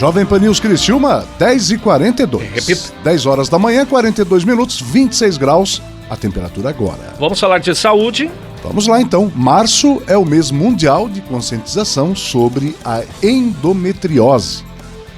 Jovem Pan News Criciúma, 10h42. Repito. 10 horas da manhã, 42 minutos, 26 graus, a temperatura agora. Vamos falar de saúde. Vamos lá então. Março é o mês mundial de conscientização sobre a endometriose.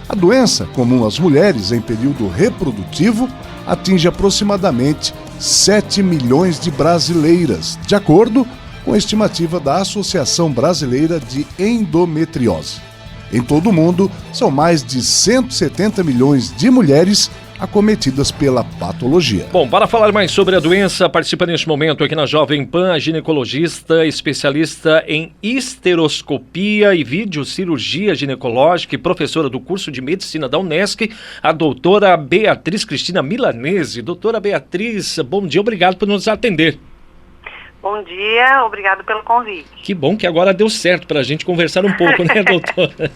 A doença, comum às mulheres em período reprodutivo, atinge aproximadamente 7 milhões de brasileiras, de acordo com a estimativa da Associação Brasileira de Endometriose. Em todo o mundo, são mais de 170 milhões de mulheres acometidas pela patologia. Bom, para falar mais sobre a doença, participa neste momento aqui na Jovem Pan a ginecologista, especialista em histeroscopia e videocirurgia ginecológica e professora do curso de medicina da Unesc, a doutora Beatriz Cristina Milanese. Doutora Beatriz, bom dia, obrigado por nos atender. Bom dia, obrigado pelo convite. Que bom que agora deu certo para a gente conversar um pouco, né, doutora?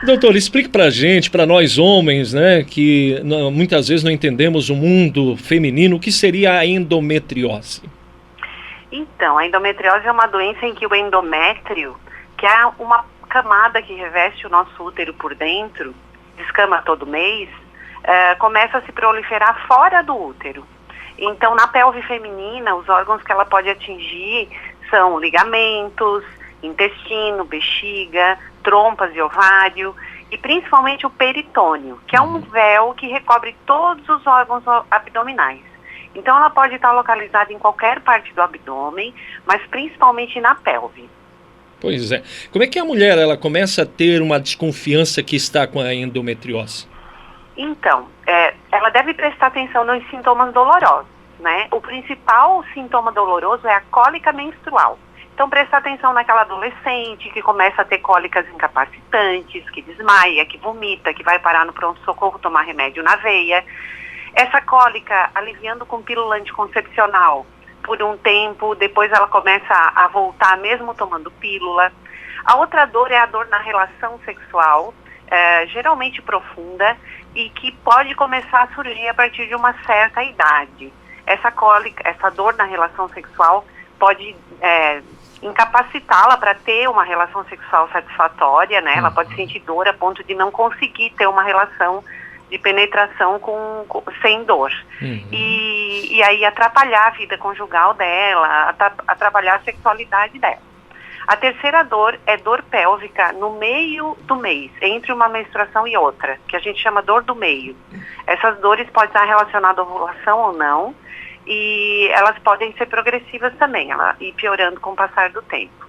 Doutor, explique pra gente, para nós homens, né, que muitas vezes não entendemos o mundo feminino, o que seria a endometriose? Então, a endometriose é uma doença em que o endométrio, que é uma camada que reveste o nosso útero por dentro, descama todo mês, começa a se proliferar fora do útero. Então, na pelve feminina, os órgãos que ela pode atingir são ligamentos, intestino, bexiga, trompas e ovário e principalmente o peritônio, que é um véu que recobre todos os órgãos abdominais. Então, ela pode estar localizada em qualquer parte do abdômen, mas principalmente na pelve. Pois é. Como é que a mulher ela começa a ter uma desconfiança que está com a endometriose? Então, ela deve prestar atenção nos sintomas dolorosos, né? O principal sintoma doloroso é a cólica menstrual. Então, prestar atenção naquela adolescente que começa a ter cólicas incapacitantes, que desmaia, que vomita, que vai parar no pronto-socorro tomar remédio na veia. Essa cólica aliviando com pílula anticoncepcional por um tempo, depois ela começa a voltar mesmo tomando pílula. A outra dor é a dor na relação sexual, geralmente profunda, e que pode começar a surgir a partir de uma certa idade. Essa cólica, essa dor na relação sexual pode incapacitá-la para ter uma relação sexual satisfatória, né? Ela pode sentir dor a ponto de não conseguir ter uma relação de penetração sem dor. E aí atrapalhar a vida conjugal dela, atrapalhar a sexualidade dela. A terceira dor é dor pélvica no meio do mês, entre uma menstruação e outra, que a gente chama dor do meio. Essas dores podem estar relacionadas à ovulação ou não, e elas podem ser progressivas também, ela ir piorando com o passar do tempo.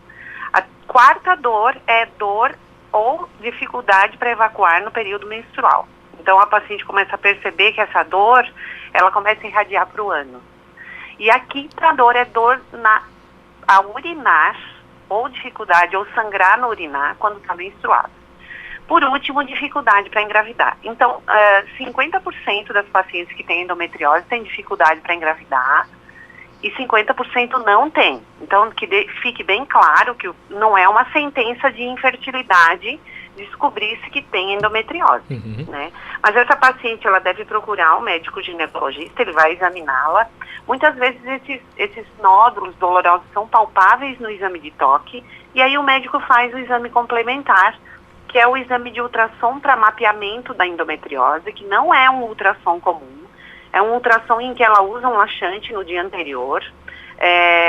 A quarta dor é dor ou dificuldade para evacuar no período menstrual. Então a paciente começa a perceber que essa dor, ela começa a irradiar para o ânus. E a quinta dor é dor a urinar, ou dificuldade ou sangrar no urinar quando está menstruada. Por último, dificuldade para engravidar. Então, 50% das pacientes que têm endometriose têm dificuldade para engravidar e 50% não tem. Então, fique bem claro que não é uma sentença de infertilidade descobrir-se que tem endometriose, né? Mas essa paciente, ela deve procurar um médico ginecologista, ele vai examiná-la. Muitas vezes esses nódulos dolorosos são palpáveis no exame de toque, e aí o médico faz o exame complementar, que é o exame de ultrassom para mapeamento da endometriose, que não é um ultrassom comum, é um ultrassom em que ela usa um laxante no dia anterior,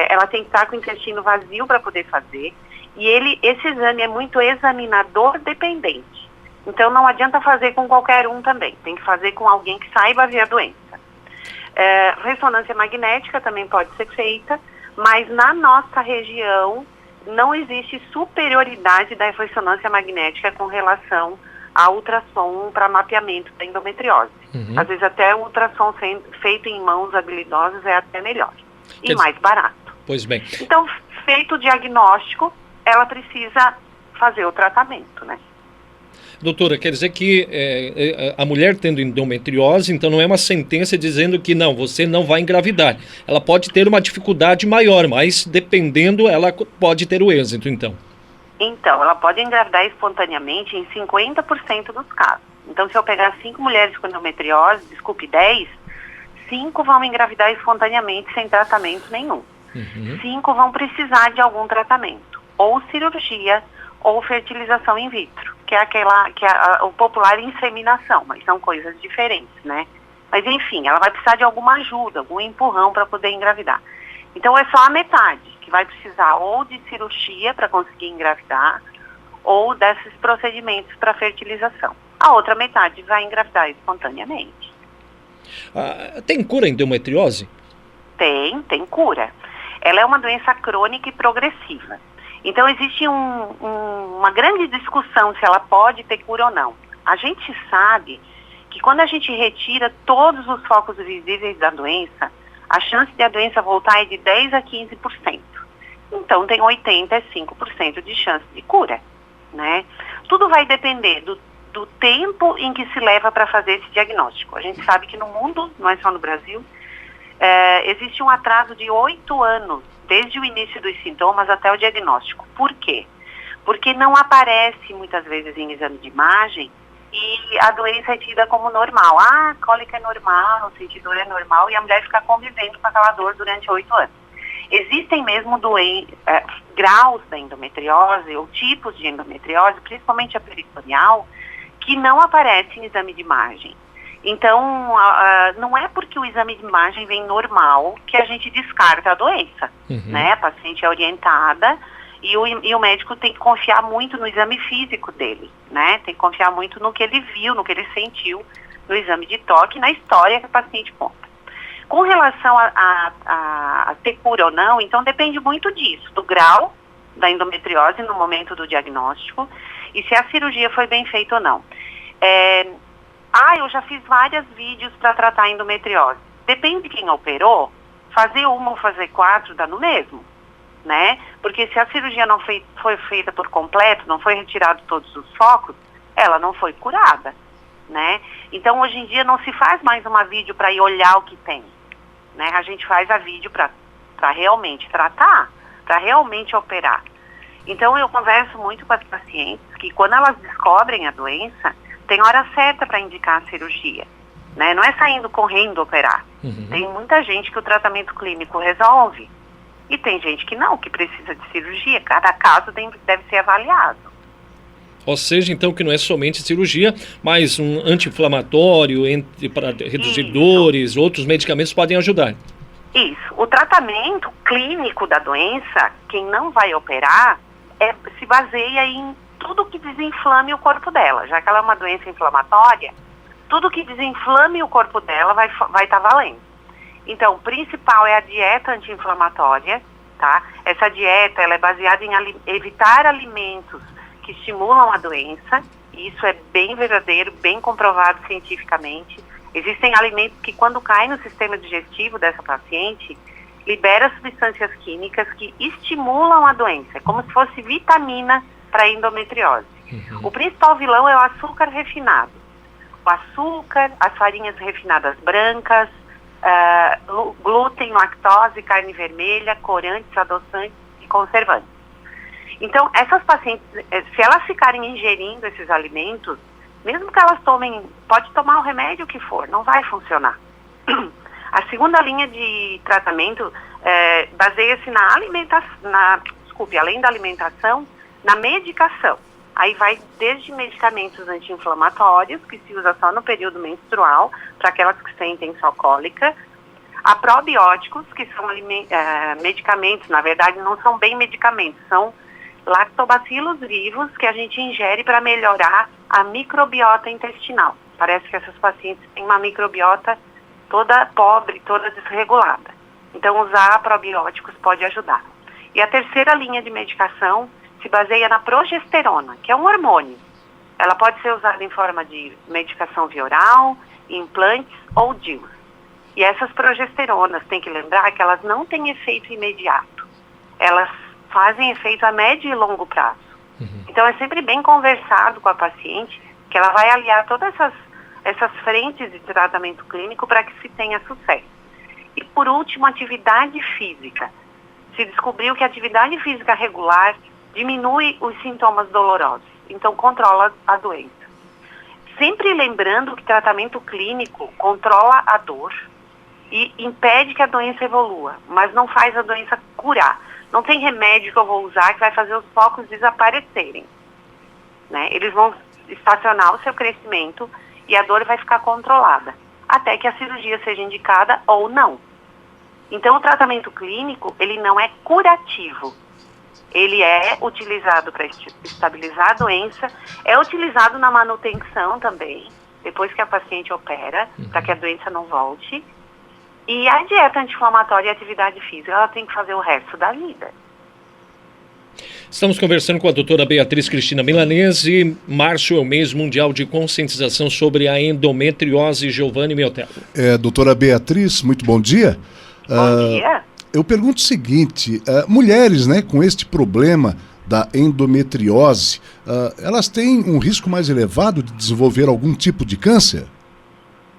ela tem que estar com o intestino vazio para poder fazer, e esse exame é muito examinador dependente. Então não adianta fazer com qualquer um também, tem que fazer com alguém que saiba ver a doença. Ressonância magnética também pode ser feita, mas na nossa região não existe superioridade da ressonância magnética com relação ao ultrassom para mapeamento da endometriose. Às vezes até o ultrassom feito em mãos habilidosas é até melhor e mais barato. Pois bem. Então, feito o diagnóstico, ela precisa fazer o tratamento, né? Doutora, quer dizer que a mulher tendo endometriose, então não é uma sentença dizendo que não, você não vai engravidar. Ela pode ter uma dificuldade maior, mas dependendo, ela pode ter o êxito, então. Então, ela pode engravidar espontaneamente em 50% dos casos. Então, se eu pegar 5 mulheres com endometriose, 10, 5 vão engravidar espontaneamente sem tratamento nenhum. 5 vão precisar de algum tratamento, ou cirurgia, ou fertilização in vitro, que é o popular inseminação, mas são coisas diferentes, né? Mas enfim, ela vai precisar de alguma ajuda, algum empurrão para poder engravidar. Então é só a metade que vai precisar ou de cirurgia para conseguir engravidar, ou desses procedimentos para fertilização. A outra metade vai engravidar espontaneamente. Tem cura a endometriose? Tem cura. Ela é uma doença crônica e progressiva. Então existe uma grande discussão se ela pode ter cura ou não. A gente sabe que quando a gente retira todos os focos visíveis da doença, a chance de a doença voltar é de 10 a 15%. Então tem 85% de chance de cura, né? Tudo vai depender do tempo em que se leva para fazer esse diagnóstico. A gente sabe que no mundo, não é só no Brasil, existe um atraso de 8 anos, desde o início dos sintomas até o diagnóstico. Por quê? Porque não aparece muitas vezes em exame de imagem e a doença é tida como normal. A cólica é normal, sentir dor é normal, e a mulher fica convivendo com aquela dor durante 8 anos. Existem mesmo graus da endometriose ou tipos de endometriose, principalmente a peritoneal, que não aparecem em exame de imagem. Então, não é porque o exame de imagem vem normal que a gente descarta a doença, né? A paciente é orientada e o médico tem que confiar muito no exame físico dele, né? Tem que confiar muito no que ele viu, no que ele sentiu no exame de toque, na história que a paciente conta. Com relação a ter cura ou não, então depende muito disso, do grau da endometriose no momento do diagnóstico e se a cirurgia foi bem feita ou não. Eu já fiz vários vídeos para tratar a endometriose. Depende de quem operou, fazer uma ou fazer 4 dá no mesmo, né? Porque se a cirurgia não foi feita por completo, não foi retirado todos os focos, ela não foi curada, né? Então hoje em dia não se faz mais uma vídeo para ir olhar o que tem, né? A gente faz a vídeo para realmente tratar, para realmente operar. Então eu converso muito com as pacientes que quando elas descobrem a doença, tem hora certa para indicar a cirurgia, né? Não é saindo correndo operar. Tem muita gente que o tratamento clínico resolve e tem gente que não, que precisa de cirurgia. Cada caso deve ser avaliado. Ou seja, então, que não é somente cirurgia, mas um anti-inflamatório para reduzir dores, outros medicamentos podem ajudar. Isso. O tratamento clínico da doença, quem não vai operar, se baseia em tudo que desinflame o corpo dela. Já que ela é uma doença inflamatória, tudo que desinflame o corpo dela vai estar valendo. Então, o principal é a dieta anti-inflamatória, tá? Essa dieta, ela é baseada em evitar alimentos que estimulam a doença. Isso é bem verdadeiro, bem comprovado cientificamente. Existem alimentos que, quando caem no sistema digestivo dessa paciente, libera substâncias químicas que estimulam a doença. É como se fosse vitamina para a endometriose. O principal vilão é o açúcar refinado. O açúcar, as farinhas refinadas brancas, glúten, lactose, carne vermelha, corantes, adoçantes e conservantes. Então, essas pacientes, se elas ficarem ingerindo esses alimentos, mesmo que elas pode tomar o remédio que for, não vai funcionar. A segunda linha de tratamento baseia-se na alimentação, além da alimentação, na medicação. Aí vai desde medicamentos anti-inflamatórios, que se usa só no período menstrual, para aquelas que sentem só cólica, a probióticos, que são medicamentos, na verdade não são bem medicamentos, são lactobacilos vivos que a gente ingere para melhorar a microbiota intestinal. Parece que essas pacientes têm uma microbiota toda pobre, toda desregulada. Então usar probióticos pode ajudar. E a terceira linha de medicação se baseia na progesterona, que é um hormônio. Ela pode ser usada em forma de medicação via oral, implantes ou DIUs. E essas progesteronas, tem que lembrar que elas não têm efeito imediato. Elas fazem efeito a médio e longo prazo. Então é sempre bem conversado com a paciente que ela vai aliar todas essas frentes de tratamento clínico para que se tenha sucesso. E por último, atividade física. Se descobriu que a atividade física regular diminui os sintomas dolorosos, então controla a doença. Sempre lembrando que tratamento clínico controla a dor e impede que a doença evolua, mas não faz a doença curar. Não tem remédio que eu vou usar que vai fazer os focos desaparecerem, né? Eles vão estacionar o seu crescimento e a dor vai ficar controlada, até que a cirurgia seja indicada ou não. Então, o tratamento clínico, ele não é curativo. Ele é utilizado para estabilizar a doença, é utilizado na manutenção também, depois que a paciente opera, para que a doença não volte. E a dieta anti-inflamatória e a atividade física, ela tem que fazer o resto da vida. Estamos conversando com a doutora Beatriz Cristina Milanese. Março é o mês mundial de conscientização sobre a endometriose. Giovanni Miotello. Doutora Beatriz, muito bom dia. Bom dia. Eu pergunto o seguinte, mulheres, né, com este problema da endometriose, elas têm um risco mais elevado de desenvolver algum tipo de câncer?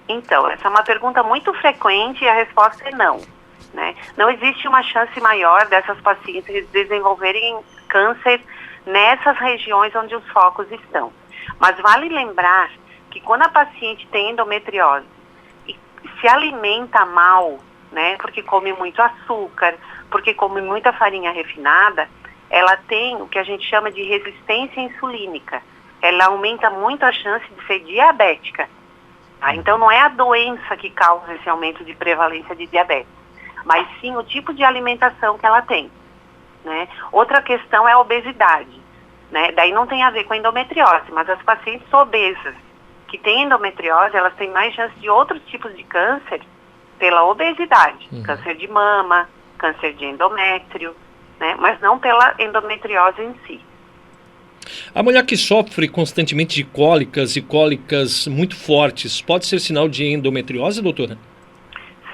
Então, essa é uma pergunta muito frequente e a resposta é não. Né? Não existe uma chance maior dessas pacientes desenvolverem câncer nessas regiões onde os focos estão. Mas vale lembrar que quando a paciente tem endometriose e se alimenta mal, né, porque come muito açúcar, porque come muita farinha refinada, ela tem o que a gente chama de resistência insulínica. Ela aumenta muito a chance de ser diabética. Tá? Então não é a doença que causa esse aumento de prevalência de diabetes, mas sim o tipo de alimentação que ela tem. Né? Outra questão é a obesidade. Né? Daí não tem a ver com endometriose, mas as pacientes obesas que têm endometriose, elas têm mais chance de outros tipos de câncer pela obesidade. Câncer de mama, câncer de endométrio, né? Mas não pela endometriose em si. A mulher que sofre constantemente de cólicas e cólicas muito fortes, pode ser sinal de endometriose, doutora?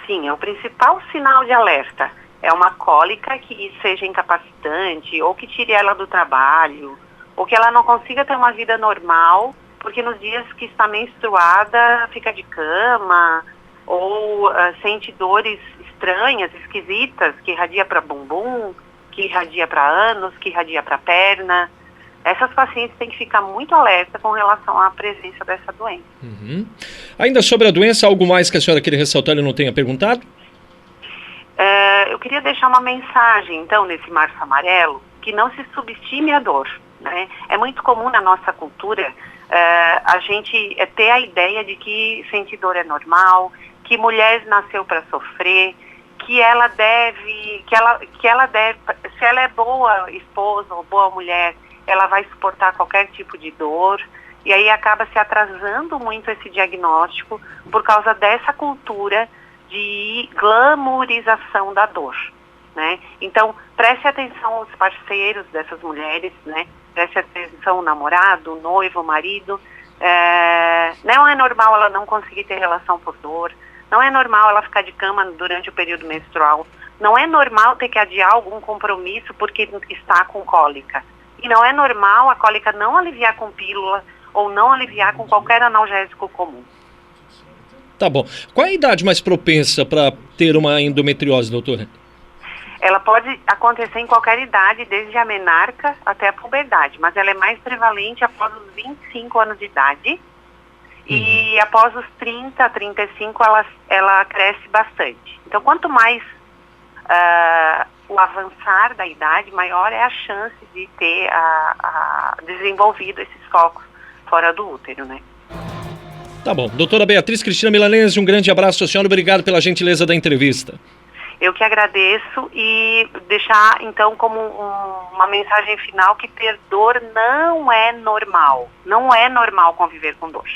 Sim, é o principal sinal de alerta. É uma cólica que seja incapacitante, ou que tire ela do trabalho, ou que ela não consiga ter uma vida normal, porque nos dias que está menstruada fica de cama, ou sente dores estranhas, esquisitas, que irradia para bumbum, que irradia para ânus, que irradia para perna. Essas pacientes têm que ficar muito alerta com relação à presença dessa doença. Ainda sobre a doença, algo mais que a senhora queria ressaltar e não tenha perguntado? Eu queria deixar uma mensagem, então, nesse Março Amarelo, que não se subestime a dor. Né? É muito comum na nossa cultura a gente ter a ideia de que sentir dor é normal, que mulher nasceu para sofrer, que ela deve, se ela é boa esposa ou boa mulher, ela vai suportar qualquer tipo de dor, e aí acaba se atrasando muito esse diagnóstico por causa dessa cultura de glamourização da dor, né? Então, preste atenção aos parceiros dessas mulheres, né? Preste atenção ao namorado, o noivo, o marido. Não é normal ela não conseguir ter relação por dor, não é normal ela ficar de cama durante o período menstrual, não é normal ter que adiar algum compromisso porque está com cólica. E não é normal a cólica não aliviar com pílula ou não aliviar com qualquer analgésico comum. Tá bom. Qual é a idade mais propensa para ter uma endometriose, doutora? Ela pode acontecer em qualquer idade, desde a menarca até a puberdade, mas ela é mais prevalente após os 25 anos de idade. E após os 30, 35, ela cresce bastante. Então, quanto mais o avançar da idade, maior é a chance de ter desenvolvido esses focos fora do útero, né? Tá bom. Doutora Beatriz Cristina Milanese, um grande abraço à senhora, obrigado pela gentileza da entrevista. Eu que agradeço e deixar, então, como uma mensagem final que ter dor não é normal. Não é normal conviver com dor.